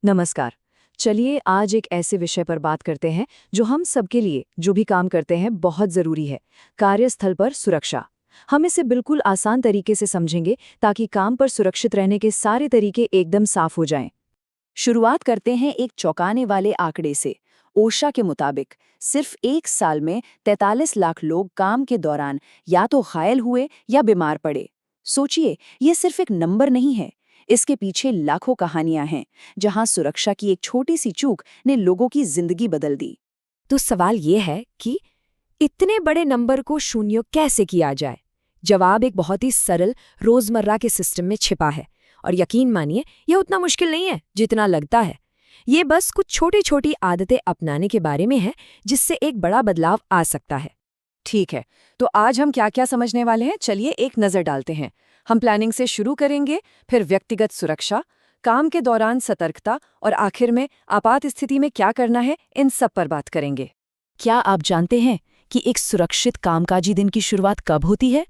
नमस्कार। चलिए आज एक ऐसे विषय पर बात करते हैं जो हम सबके लिए जो भी काम करते हैं बहुत ज़रूरी है। कार्यस्थल पर सुरक्षा। हम इसे बिल्कुल आसान तरीके से समझेंगे ताकि काम पर सुरक्षित रहने के सारे तरीके एकदम साफ हो जाएं। शुरुआत करते हैं एक चौंकाने वाले आंकड़े से। ओशा के मुताबिक सिर्फ एक साल में 43 लाख लोग काम के दौरान या तो घायल हुए या बीमार पड़े। सोचिए, ये सिर्फ एक नंबर नहीं है, इसके पीछे लाखों कहानियां हैं जहां सुरक्षा की एक छोटी सी चूक ने लोगों की जिंदगी बदल दी। तो सवाल ये है कि इतने बड़े नंबर को शून्य कैसे किया जाए? जवाब एक बहुत ही सरल रोजमर्रा के सिस्टम में छिपा है। और यकीन मानिए, यह उतना मुश्किल नहीं है जितना लगता है। ये बस कुछ छोटी छोटी आदतें अपनाने के बारे में है जिससे एक बड़ा बदलाव आ सकता है। ठीक है, तो आज हम क्या क्या समझने वाले हैं, चलिए एक नज़र डालते हैं। हम प्लानिंग से शुरू करेंगे, फिर व्यक्तिगत सुरक्षा, काम के दौरान सतर्कता और आखिर में आपात स्थिति में क्या करना है, इन सब पर बात करेंगे। क्या आप जानते हैं कि एक सुरक्षित कामकाजी दिन की शुरुआत कब होती है?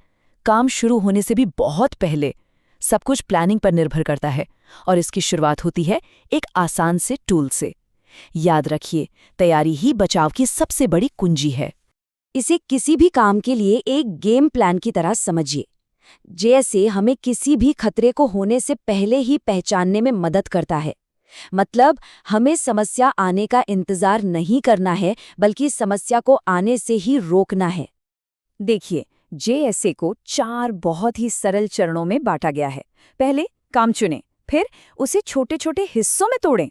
काम शुरू होने से भी बहुत पहले। सब कुछ प्लानिंग पर निर्भर करता है और इसकी शुरुआत होती है एक आसान से टूल से। याद रखिए, तैयारी ही बचाव की सबसे बड़ी कुंजी है। इसे किसी भी काम के लिए एक गेम प्लान की तरह समझिए, जैसे हमें किसी भी खतरे को होने से पहले ही पहचानने में मदद करता है। मतलब हमें समस्या आने का इंतजार नहीं करना है, बल्कि समस्या को आने से ही रोकना है। देखिए, जेएसए को 4 बहुत ही सरल चरणों में बांटा गया है। पहले काम चुनें, फिर उसे छोटे छोटे हिस्सों में तोड़ें।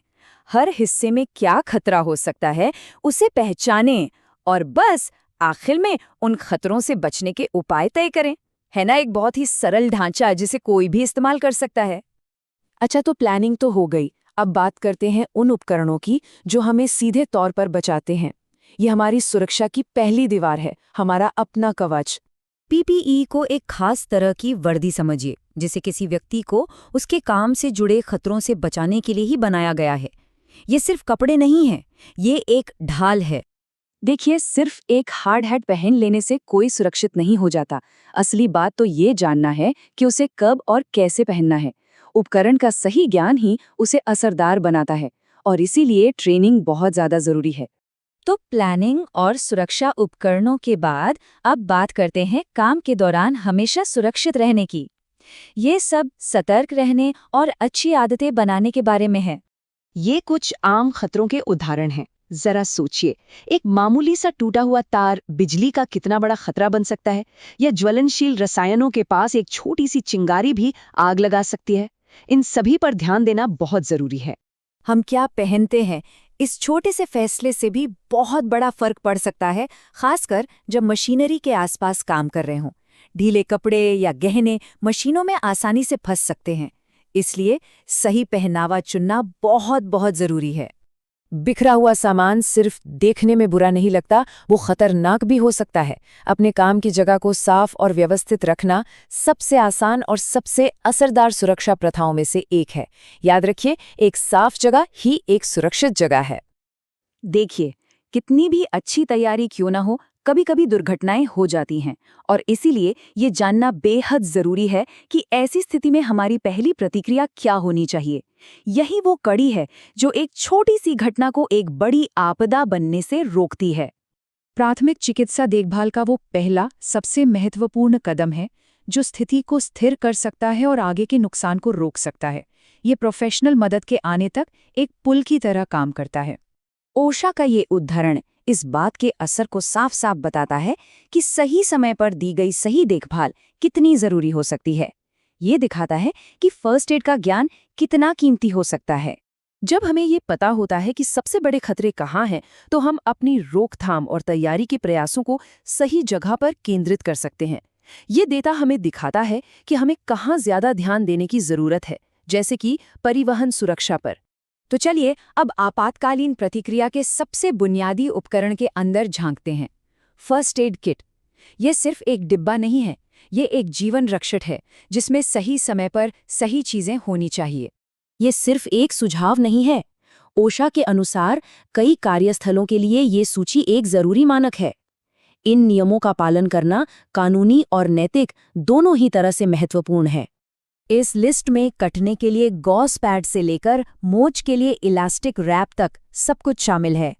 हर हिस्से में क्या खतरा हो सकता है उसे पहचानें और बस आखिर में उन खतरों से बचने के उपाय तय करें। है ना, एक बहुत ही सरल ढांचा जिसे कोई भी इस्तेमाल कर सकता है। अच्छा, तो प्लानिंग तो हो गई। अब बात करते हैं उन उपकरणों की जो हमें सीधे तौर पर बचाते हैं। ये हमारी सुरक्षा की पहली दीवार है, हमारा अपना कवच। पीपीई को एक खास तरह की वर्दी समझिए, जिसे किसी व्यक्ति को उसके काम से जुड़े खतरों से बचाने के लिए ही बनाया गया है। ये सिर्फ कपड़े नहीं हैं, ये एक ढाल है। देखिए, सिर्फ एक हार्ड हैट पहन लेने से कोई सुरक्षित नहीं हो जाता। असली बात तो ये जानना है कि उसे कब और कैसे पहनना है। उपकरण का सही ज्ञान ही उसे असरदार बनाता है और इसीलिए ट्रेनिंग बहुत ज्यादा जरूरी है। तो प्लानिंग और सुरक्षा उपकरणों के बाद अब बात करते हैं काम के दौरान हमेशा सुरक्षित रहने की। ये सब सतर्क रहने और अच्छी आदतें बनाने के बारे में है। ये कुछ आम खतरों के उदाहरण हैं। जरा सोचिए, एक मामूली सा टूटा हुआ तार बिजली का कितना बड़ा खतरा बन सकता है, या ज्वलनशील रसायनों के पास एक छोटी सी चिंगारी भी आग लगा सकती है। इन सभी पर ध्यान देना बहुत जरूरी है। हम क्या पहनते हैं, इस छोटे से फैसले से भी बहुत बड़ा फर्क पड़ सकता है, खासकर जब मशीनरी के आसपास काम कर रहे हों। ढीले कपड़े या गहने मशीनों में आसानी से फंस सकते हैं, इसलिए सही पहनावा चुनना बहुत बहुत जरूरी है। बिखरा हुआ सामान सिर्फ देखने में बुरा नहीं लगता, वो खतरनाक भी हो सकता है। अपने काम की जगह को साफ और व्यवस्थित रखना सबसे आसान और सबसे असरदार सुरक्षा प्रथाओं में से एक है। याद रखिए, एक साफ जगह ही एक सुरक्षित जगह है। देखिए, कितनी भी अच्छी तैयारी क्यों ना हो, कभी कभी दुर्घटनाएं हो जाती हैं और इसीलिए ये जानना बेहद जरूरी है कि ऐसी स्थिति में हमारी पहली प्रतिक्रिया क्या होनी चाहिए। यही वो कड़ी है जो एक छोटी सी घटना को एक बड़ी आपदा बनने से रोकती है। प्राथमिक चिकित्सा देखभाल का वो पहला सबसे महत्वपूर्ण कदम है जो स्थिति को स्थिर कर सकता है और आगे के नुकसान को रोक सकता है। ये प्रोफेशनल मदद के आने तक एक पुल की तरह काम करता है। ओशा का ये उदाहरण इस बात के असर को साफ साफ बताता है कि सही समय पर दी गई सही देखभाल कितनी जरूरी हो सकती है। ये दिखाता है कि फर्स्ट एड का ज्ञान कितना कीमती हो सकता है। जब हमें ये पता होता है कि सबसे बड़े खतरे कहाँ हैं, तो हम अपनी रोकथाम और तैयारी के प्रयासों को सही जगह पर केंद्रित कर सकते हैं। ये डेटा हमें दिखाता है कि हमें कहाँ ज्यादा ध्यान देने की जरूरत है, जैसे कि परिवहन सुरक्षा पर। तो चलिए अब आपातकालीन प्रतिक्रिया के सबसे बुनियादी उपकरण के अंदर झांकते हैं। First aid kit. यह सिर्फ एक डिब्बा नहीं है, ये एक जीवन रक्षक है जिसमें सही समय पर सही चीजें होनी चाहिए। ये सिर्फ एक सुझाव नहीं है, ओशा के अनुसार कई कार्यस्थलों के लिए ये सूची एक जरूरी मानक है। इन नियमों का पालन करना कानूनी और नैतिक दोनों ही तरह से महत्वपूर्ण है। इस लिस्ट में कटने के लिए गॉस पैड से लेकर मोच के लिए इलास्टिक रैप तक सब कुछ शामिल है।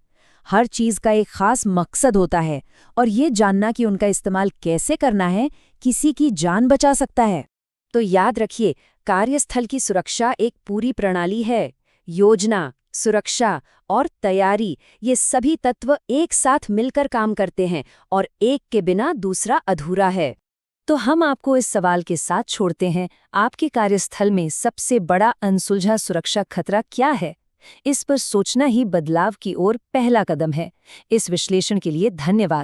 हर चीज का एक खास मकसद होता है और ये जानना कि उनका इस्तेमाल कैसे करना है किसी की जान बचा सकता है। तो याद रखिए, कार्यस्थल की सुरक्षा एक पूरी प्रणाली है। योजना, सुरक्षा और तैयारी, ये सभी तत्व एक साथ मिलकर काम करते हैं और एक के बिना दूसरा अधूरा है। तो हम आपको इस सवाल के साथ छोड़ते हैं, आपके कार्यस्थल में सबसे बड़ा अनसुलझा सुरक्षा खतरा क्या है? इस पर सोचना ही बदलाव की ओर पहला कदम है। इस विश्लेषण के लिए धन्यवाद।